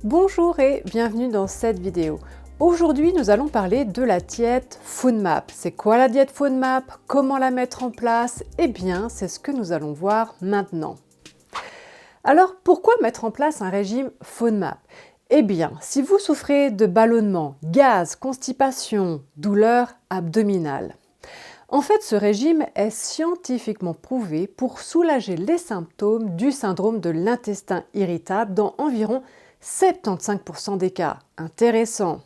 Bonjour et bienvenue dans cette vidéo. Aujourd'hui, nous allons parler de la diète FoodMap. C'est quoi la diète FoodMap? Comment la mettre en place? Eh bien, c'est ce que nous allons voir maintenant. Alors, pourquoi mettre en place un régime FoodMap? Eh bien, si vous souffrez de ballonnement, gaz, constipation, douleurs abdominales. En fait, ce régime est scientifiquement prouvé pour soulager les symptômes du syndrome de l'intestin irritable dans environ 75% des cas. Intéressant.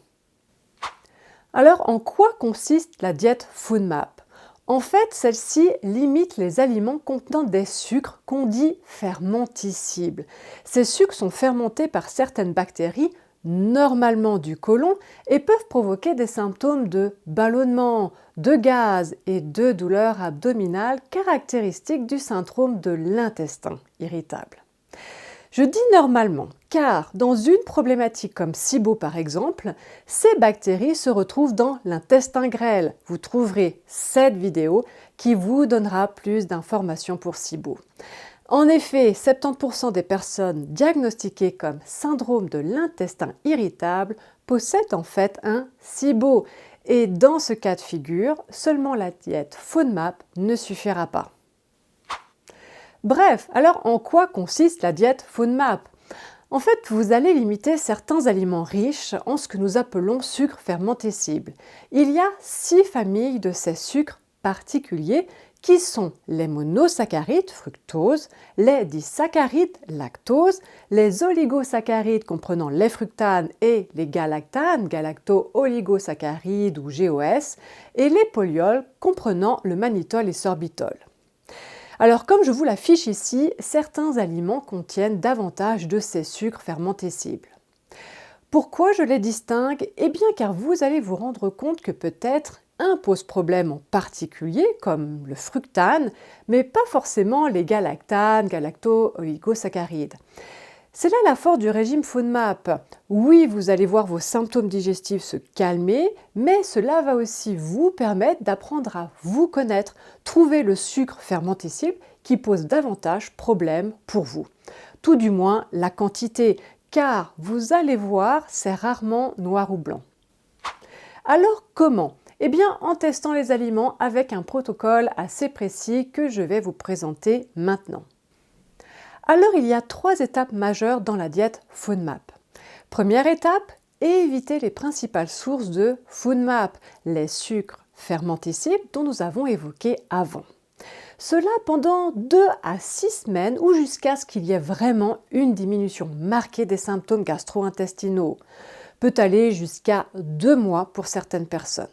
Alors, en quoi consiste la diète FoodMap? En fait, celle-ci limite les aliments contenant des sucres qu'on dit fermentescibles. Ces sucres sont fermentés par certaines bactéries, normalement du côlon, et peuvent provoquer des symptômes de ballonnement, de gaz et de douleurs abdominales caractéristiques du syndrome de l'intestin irritable. Je dis normalement, car dans une problématique comme SIBO par exemple, ces bactéries se retrouvent dans l'intestin grêle. Vous trouverez cette vidéo qui vous donnera plus d'informations pour SIBO. En effet, 70% des personnes diagnostiquées comme syndrome de l'intestin irritable possèdent en fait un SIBO. Et dans ce cas de figure, seulement la diète FoodMap ne suffira pas. Bref, alors en quoi consiste la diète FoodMap? En fait, vous allez limiter certains aliments riches en ce que nous appelons sucres fermentescibles. Il y a 6 familles de ces sucres particuliers qui sont les monosaccharides, fructose, les disaccharides, lactose, les oligosaccharides comprenant les fructanes et les galactanes, galacto-oligosaccharides ou GOS, et les polyols comprenant le mannitol et sorbitol. Alors, comme je vous l'affiche ici, certains aliments contiennent davantage de ces sucres fermentescibles. Pourquoi je les distingue? Eh bien, car vous allez vous rendre compte que peut-être un pose problème en particulier, comme le fructane, mais pas forcément les galactanes, galacto-oligosaccharides. C'est là la force du régime FoodMap. Oui, vous allez voir vos symptômes digestifs se calmer, mais cela va aussi vous permettre d'apprendre à vous connaître, trouver le sucre fermentescible qui pose davantage problème pour vous. Tout du moins la quantité, car vous allez voir, c'est rarement noir ou blanc. Alors comment? Eh bien, en testant les aliments avec un protocole assez précis que je vais vous présenter maintenant. Alors, il y a 3 étapes majeures dans la diète FoodMap. Première étape, éviter les principales sources de FoodMap, les sucres fermentescibles dont nous avons évoqué avant. Cela pendant 2 à 6 semaines ou jusqu'à ce qu'il y ait vraiment une diminution marquée des symptômes gastro-intestinaux. Peut aller jusqu'à 2 mois pour certaines personnes.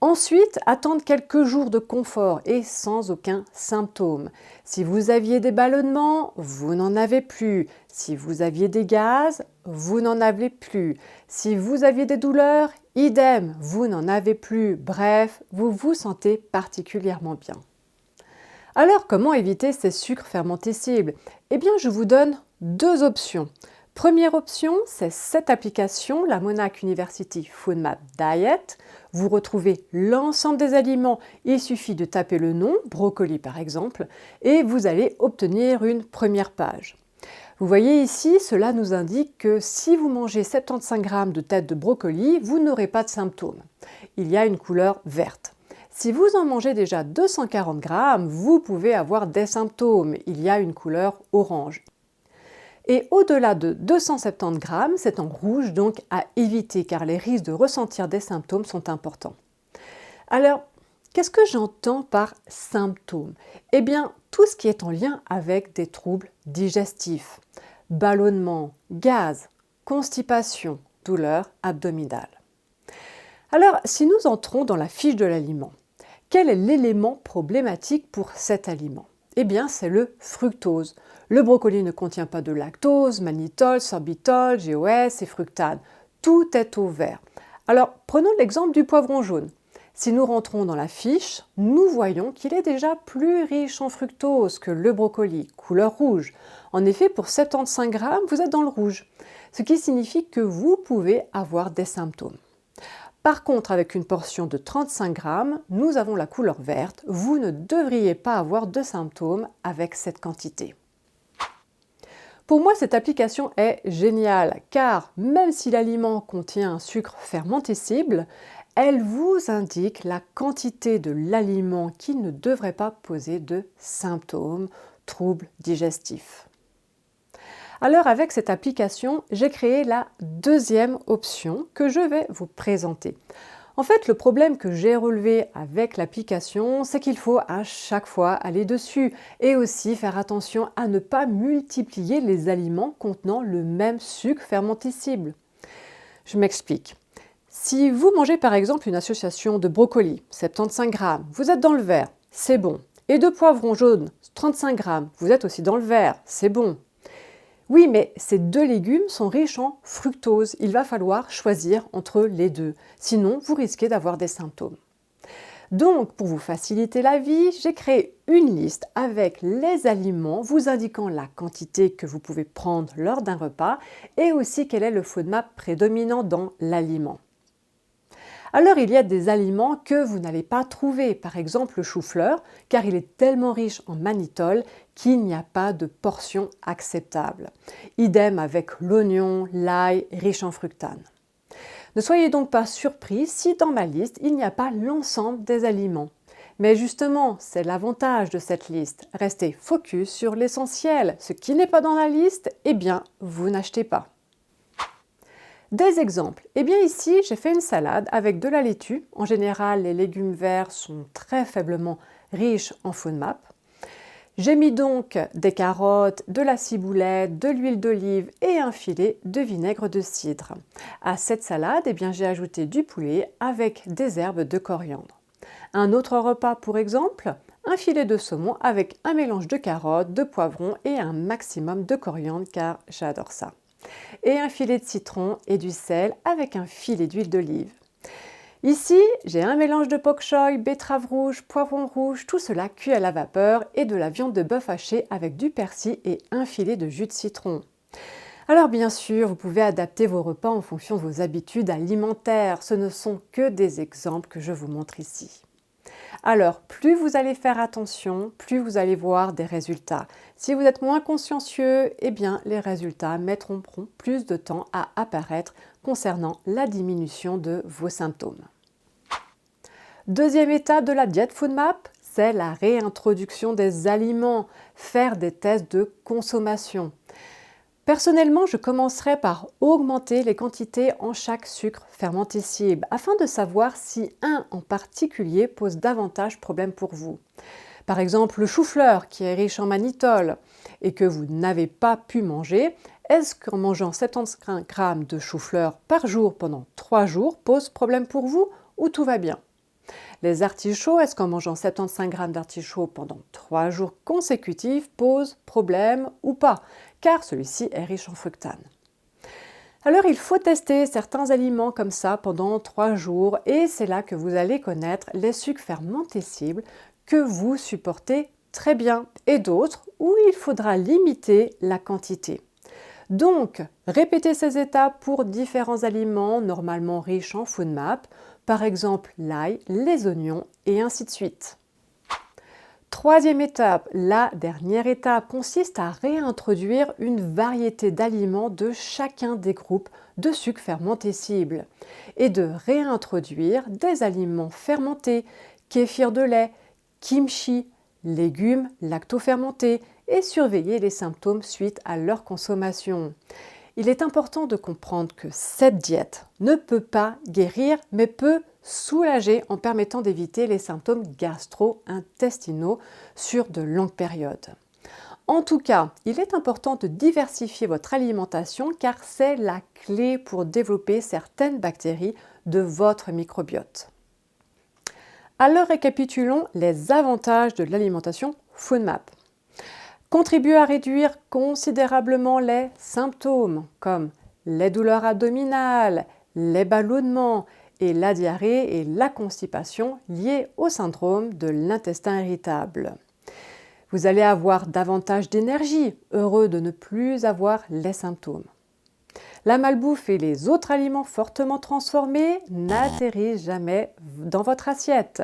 Ensuite, attendre quelques jours de confort et sans aucun symptôme. Si vous aviez des ballonnements, vous n'en avez plus. Si vous aviez des gaz, vous n'en avez plus. Si vous aviez des douleurs, idem, vous n'en avez plus. Bref, vous vous sentez particulièrement bien. Alors, comment éviter ces sucres fermentescibles? Eh bien, je vous donne 2 options. Première option, c'est cette application, la Monarch University FoodMap Diet. Vous retrouvez l'ensemble des aliments, il suffit de taper le nom, brocoli par exemple, et vous allez obtenir une première page. Vous voyez ici, cela nous indique que si vous mangez 75 g de tête de brocoli, vous n'aurez pas de symptômes. Il y a une couleur verte. Si vous en mangez déjà 240 g, vous pouvez avoir des symptômes. Il y a une couleur orange. Et au-delà de 270 g, c'est en rouge, donc à éviter car les risques de ressentir des symptômes sont importants. Alors, qu'est-ce que j'entends par symptômes? Eh bien, tout ce qui est en lien avec des troubles digestifs, ballonnement, gaz, constipation, douleurs abdominales. Alors, si nous entrons dans la fiche de l'aliment, quel est l'élément problématique pour cet aliment? Eh bien, c'est le fructose. Le brocoli ne contient pas de lactose, mannitol, sorbitol, GOS et fructane. Tout est au vert. Alors, prenons l'exemple du poivron jaune. Si nous rentrons dans la fiche, nous voyons qu'il est déjà plus riche en fructose que le brocoli, couleur rouge. En effet, pour 75 g, vous êtes dans le rouge, ce qui signifie que vous pouvez avoir des symptômes. Par contre, avec une portion de 35 g, nous avons la couleur verte. Vous ne devriez pas avoir de symptômes avec cette quantité. Pour moi, cette application est géniale car même si l'aliment contient un sucre fermenté cible, elle vous indique la quantité de l'aliment qui ne devrait pas poser de symptômes, troubles digestifs. Alors avec cette application, j'ai créé la deuxième option que je vais vous présenter. En fait, le problème que j'ai relevé avec l'application, c'est qu'il faut à chaque fois aller dessus et aussi faire attention à ne pas multiplier les aliments contenant le même sucre fermenté cible. Je m'explique. Si vous mangez par exemple une association de brocolis, 75 grammes, vous êtes dans le vert, c'est bon. Et de poivrons jaunes, 35 grammes, vous êtes aussi dans le vert, c'est bon. Oui, mais ces deux légumes sont riches en fructose. Il va falloir choisir entre les deux. Sinon, vous risquez d'avoir des symptômes. Donc, pour vous faciliter la vie, j'ai créé une liste avec les aliments vous indiquant la quantité que vous pouvez prendre lors d'un repas et aussi quel est le FODMAP prédominant dans l'aliment. Alors il y a des aliments que vous n'allez pas trouver, par exemple le chou-fleur, car il est tellement riche en mannitol qu'il n'y a pas de portion acceptable. Idem avec l'oignon, l'ail, riche en fructane. Ne soyez donc pas surpris si dans ma liste il n'y a pas l'ensemble des aliments. Mais justement, c'est l'avantage de cette liste. Restez focus sur l'essentiel. Ce qui n'est pas dans la liste, eh bien, vous n'achetez pas. Des exemples. Eh bien ici, j'ai fait une salade avec de la laitue. En général, les légumes verts sont très faiblement riches en FODMAP. J'ai mis donc des carottes, de la ciboulette, de l'huile d'olive et un filet de vinaigre de cidre. À cette salade, eh bien, j'ai ajouté du poulet avec des herbes de coriandre. Un autre repas pour exemple, un filet de saumon avec un mélange de carottes, de poivrons et un maximum de coriandre car j'adore ça. Et un filet de citron et du sel avec un filet d'huile d'olive. Ici, j'ai un mélange de bok choy, betterave rouge, poivron rouge, tout cela cuit à la vapeur et de la viande de bœuf hachée avec du persil et un filet de jus de citron. Alors bien sûr, vous pouvez adapter vos repas en fonction de vos habitudes alimentaires. Ce ne sont que des exemples que je vous montre ici. Alors, plus vous allez faire attention, plus vous allez voir des résultats. Si vous êtes moins consciencieux, eh bien, les résultats mettront plus de temps à apparaître concernant la diminution de vos symptômes. Deuxième étape de la diète FODMAP, c'est la réintroduction des aliments, faire des tests de consommation. Personnellement, je commencerai par augmenter les quantités en chaque sucre fermenté cible afin de savoir si un en particulier pose davantage problème pour vous. Par exemple, le chou-fleur qui est riche en mannitol et que vous n'avez pas pu manger, est-ce qu'en mangeant 75 g de chou-fleur par jour pendant 3 jours pose problème pour vous ou tout va bien? Les artichauts, est-ce qu'en mangeant 75 g d'artichauts pendant 3 jours consécutifs pose problème ou pas? Car celui-ci est riche en fructane. Alors il faut tester certains aliments comme ça pendant 3 jours et c'est là que vous allez connaître les sucres fermentés cibles que vous supportez très bien et d'autres où il faudra limiter la quantité. Donc, répétez ces étapes pour différents aliments normalement riches en FODMAP, par exemple l'ail, les oignons et ainsi de suite. Troisième étape, la dernière étape, consiste à réintroduire une variété d'aliments de chacun des groupes de sucres fermentés cibles et de réintroduire des aliments fermentés, kéfir de lait, kimchi, légumes lactofermentés et surveiller les symptômes suite à leur consommation. Il est important de comprendre que cette diète ne peut pas guérir mais peut soulager en permettant d'éviter les symptômes gastro-intestinaux sur de longues périodes. En tout cas, il est important de diversifier votre alimentation car c'est la clé pour développer certaines bactéries de votre microbiote. Alors récapitulons les avantages de l'alimentation FODMAP. Contribue à réduire considérablement les symptômes comme les douleurs abdominales, les ballonnements et la diarrhée et la constipation liées au syndrome de l'intestin irritable. Vous allez avoir davantage d'énergie, heureux de ne plus avoir les symptômes. La malbouffe et les autres aliments fortement transformés n'atterrissent jamais dans votre assiette.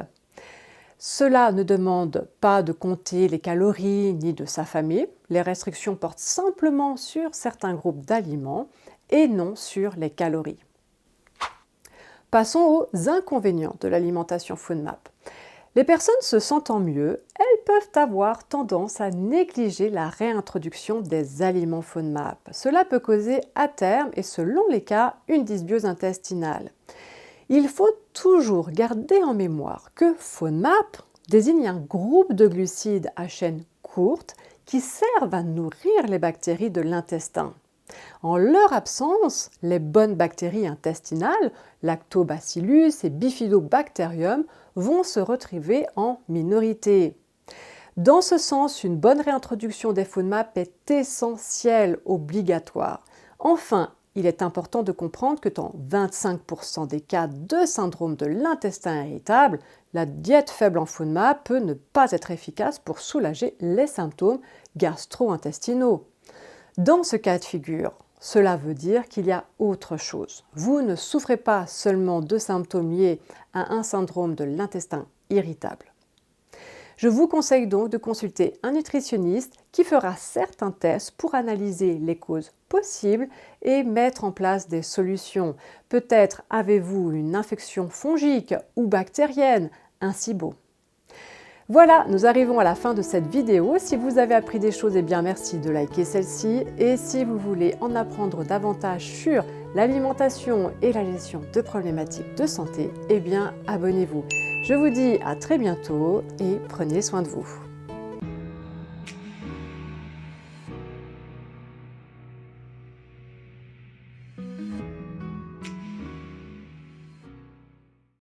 Cela ne demande pas de compter les calories ni de s'affamer. Les restrictions portent simplement sur certains groupes d'aliments et non sur les calories. Passons aux inconvénients de l'alimentation FoodMap. Les personnes se sentant mieux, elles peuvent avoir tendance à négliger la réintroduction des aliments FoodMap. Cela peut causer à terme, et selon les cas, une dysbiose intestinale. Il faut toujours garder en mémoire que FODMAP désigne un groupe de glucides à chaîne courte qui servent à nourrir les bactéries de l'intestin. En leur absence, les bonnes bactéries intestinales, Lactobacillus et Bifidobacterium, vont se retrouver en minorité. Dans ce sens, une bonne réintroduction des FODMAP est essentielle, obligatoire. Enfin, il est important de comprendre que dans 25% des cas de syndrome de l'intestin irritable, la diète faible en FODMAP peut ne pas être efficace pour soulager les symptômes gastro-intestinaux. Dans ce cas de figure, cela veut dire qu'il y a autre chose. Vous ne souffrez pas seulement de symptômes liés à un syndrome de l'intestin irritable. Je vous conseille donc de consulter un nutritionniste qui fera certains tests pour analyser les causes possibles et mettre en place des solutions. Peut-être avez-vous une infection fongique ou bactérienne, un SIBO. Voilà, nous arrivons à la fin de cette vidéo. Si vous avez appris des choses, eh bien merci de liker celle-ci. Et si vous voulez en apprendre davantage sur l'alimentation et la gestion de problématiques de santé, eh bien abonnez-vous. Je vous dis à très bientôt et prenez soin de vous.